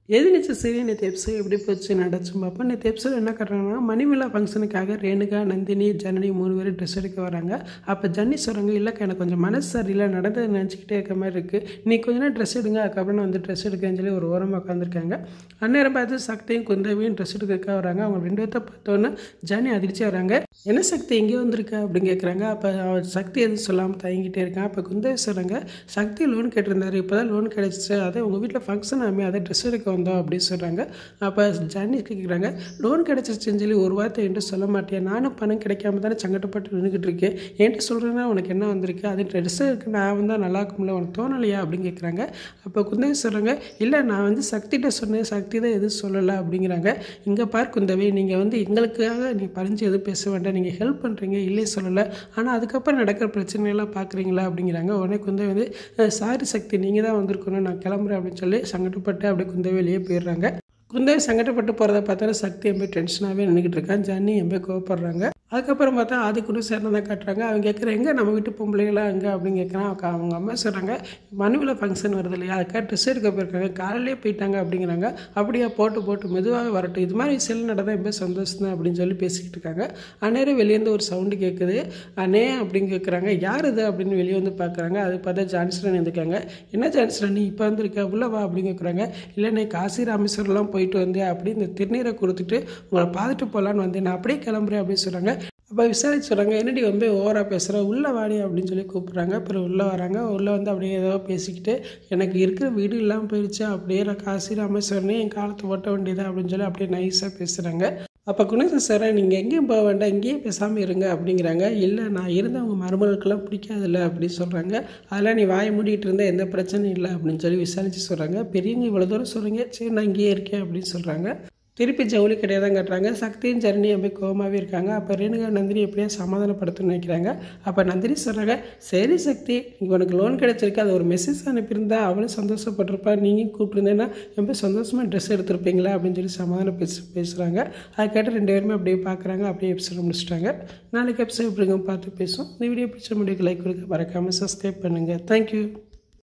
எதிர்த்து சரி நேற்று எபிசோட் எப்படி போச்சு நடச்சும் பார்ப்போம். நேற்று எபிசோட் என்ன கட்டுறாங்கன்னா மணிமேலா ஃபங்க்ஷனுக்காக ரேணுகா, நந்தினி, ஜனனி 3 பேரும் ட்ரெஸ் எடுக்க வராங்க. அப்போ ஜன்னி சொல்கிறாங்க, இல்லைக்கா எனக்கு கொஞ்சம் மனசு சரியில்லை, நடந்தது நினச்சிக்கிட்டே இருக்க மாதிரி இருக்குது, நீ கொஞ்ச நேரம் ட்ரெஸ் எடுங்க, அதுக்கப்புறம் நான் வந்து ட்ரெஸ் எடுக்கன்னு சொல்லி ஒரு ஓரமாக உட்காந்துருக்காங்க. அந்நேரம் பார்த்து சக்தியும் குந்தவியும் ட்ரெஸ் எடுக்க வராங்க. அவங்க 2 பேர்த்த பார்த்தோன்னே ஜனி அதிர்ச்சி வராங்க. என்ன சக்தி எங்கே வந்திருக்கா அப்படின்னு கேட்குறாங்க. அப்போ சக்தி எதுவும் சொல்லாமல் தயங்கிட்டே இருக்கான். அப்போ குந்தவி சொல்கிறாங்க, சக்தி லோன் கேட்டிருந்தாரு, இப்போ தான் லோன் கிடச்சிச்சு, அதை உங்கள் வீட்டில் ஃபங்க்ஷன் ஆமே, அதை ட்ரெஸ் எடுக்க வந்தோம் அப்படின்னு சொல்கிறாங்க. அப்போ ஜானி கேட்குறாங்க, லோன் கிடச்சிருச்சுன்னு சொல்லி ஒரு வார்த்தை என்கிட்ட சொல்ல மாட்டேன், நானும் பணம் கிடைக்காம தானே சங்கடப்பட்டு நின்றுக்கிட்டு இருக்கேன், என்கிட்ட சொல்கிறேன்னா உனக்கு என்ன வந்திருக்கு, அது ட்ரெஸ் எடுக்க நான் வந்தால் நல்லா இருக்கும்ல, உனக்கு தோணலையா அப்படின்னு கேட்குறாங்க. அப்போ குந்தவி சொல்கிறாங்க, இல்லை நான் வந்து சக்திகிட்ட சொன்னேன், சக்தி தான் எதுவும் சொல்லலை அப்படிங்கிறாங்க. இங்கே பார் குந்தவி, நீங்கள் வந்து எங்களுக்காக நீ பறிஞ்சு எதுவும் பேச வேண்டாம், நீங்கள் ஹெல்ப் பண்ணுறீங்க, இல்லையே சொல்லலை, ஆனால் அதுக்கப்புறம் நடக்கிற பிரச்சனையெல்லாம் பார்க்குறீங்களா அப்படிங்கிறாங்க. உடனே குந்தவி வந்து, சாரி சக்தி, நீங்கள் தான் வந்திருக்கணும், நான் கிளம்புறேன் அப்படின்னு சொல்லி சங்கடப்பட்டு அப்படியே குந்தவி வெளியே போயிடுறாங்க. குந்தவி சங்கடப்பட்டு போகிறத பார்த்தாலும் சக்தி எம்பே டென்ஷனாகவே நின்றுக்கிட்டு இருக்கான். ஜன்னி எம்பே கோவப்படுறாங்க. அதுக்கப்புறம் பார்த்தா ஆதிக்குன்னு சேர்ந்ததான் காட்டுறாங்க. அவங்க கேட்குற, எங்கே நம்ம வீட்டு பொம்பளைங்களாம் எங்கே அப்படின்னு கேட்குறான். அவங்க அம்மா சொல்கிறாங்க, மனுவில் ஃபங்க்ஷன் வருது இல்லையா, அதுக்காக ட்ரெஸ் எடுக்க போயிருக்காங்க, காலையிலே போயிட்டாங்க அப்படிங்கிறாங்க. அப்படியே போட்டு மெதுவாக வரட்டும், இது மாதிரி விஷயம் நடந்தால் ரொம்ப சந்தோஷம் தான் அப்படின்னு சொல்லி பேசிக்கிட்டு இருக்காங்க. அந்நேரம் வெளியேருந்து ஒரு சவுண்டு கேட்குது. அண்ணே அப்படின்னு கேட்குறாங்க. யார் இது அப்படின்னு வெளியே வந்து பார்க்குறாங்க. அது பார்த்தா ஜான்சன் இருந்துக்காங்க. என்ன ஜான்சன் நீ இப்போ வந்துருக்க, உள்ள வா அப்படின்னு கேட்குறாங்க. இல்லைண்ணே காசி ராமேஸ்வரம்லாம் போயிட்டு வந்தேன், அப்படி இந்த திருநீரை கொடுத்துட்டு உங்களை பார்த்துட்டு போகலான்னு வந்தேன், நான் அப்படியே கிளம்புறேன் அப்படின்னு சொல்கிறாங்க. அப்போ விசாரிச்சு சொல்கிறாங்க, என்னடி ரொம்ப ஓவராக பேசுகிற, உள்ளே வாடி அப்படின்னு சொல்லி கூப்பிட்றாங்க. அப்புறம் உள்ளே வராங்க. உள்ளே வந்து அப்படியே ஏதோ பேசிக்கிட்டு, எனக்கு இருக்கிற வீடு இல்லாமல் போயிடுச்சு, அப்படியே நான் காசி ராமேஸ்வரனே என் காலத்தை ஓட்ட வேண்டியதா அப்படின்னு சொல்லி அப்படியே நைஸாக பேசுகிறாங்க. அப்போ குணேசன் சார், நீங்கள் எங்கேயும் போக வேண்டாம், இங்கேயே பேசாமல் இருங்க அப்படிங்கிறாங்க. இல்லை நான் இருந்த அவங்க மருமகளுக்கெல்லாம் பிடிக்காதில்ல அப்படின்னு சொல்கிறாங்க. அதெல்லாம் நீ வாயை மூடிட்டு இருந்தால் எந்த பிரச்சனையும் இல்லை அப்படின்னு சொல்லி விசாரித்து சொல்கிறாங்க. பெரியவங்க இவ்வளோ தூரம் சொல்கிறீங்க, சரி நான் இங்கேயே இருக்கேன் அப்படின்னு சொல்கிறாங்க. திருப்பி ஜவுளி கடையாக தான் கட்டுறாங்க. சக்தியும் ஜனனியும் அப்படியே கோவமாகவே இருக்காங்க. அப்போ ரேணுகா நந்தினி எப்படியா சமாதானப்படுத்தணும்னு நினைக்கிறாங்க. அப்போ நந்தினி சொல்கிறாங்க, சரி சக்தி, உனக்கு லோன் கிடச்சிருக்கு, அது ஒரு மெசேஜ் அனுப்பியிருந்தா அவளும் சந்தோஷப்பட்டிருப்பா, நீங்கள் கூப்பிட்டுருந்தேன்னா ரொம்ப சந்தோஷமாக ட்ரெஸ் எடுத்துருப்பீங்களா அப்படின்னு சொல்லி சமாதானம் பேசுகிறாங்க. அதை கேட்டு 2 பேருமே அப்படியே பார்க்குறாங்க. அப்படியே எபிசோட் முடிச்சிட்டாங்க. நாளைக்கு எபிசோட் எப்படிங்க பார்த்து பேசும். இந்த வீடியோ பிடிச்ச முடிவுக்கு லைக் கொடுக்க மறக்காமல் சப்ஸ்கிரைப் பண்ணுங்கள். தேங்க்யூ.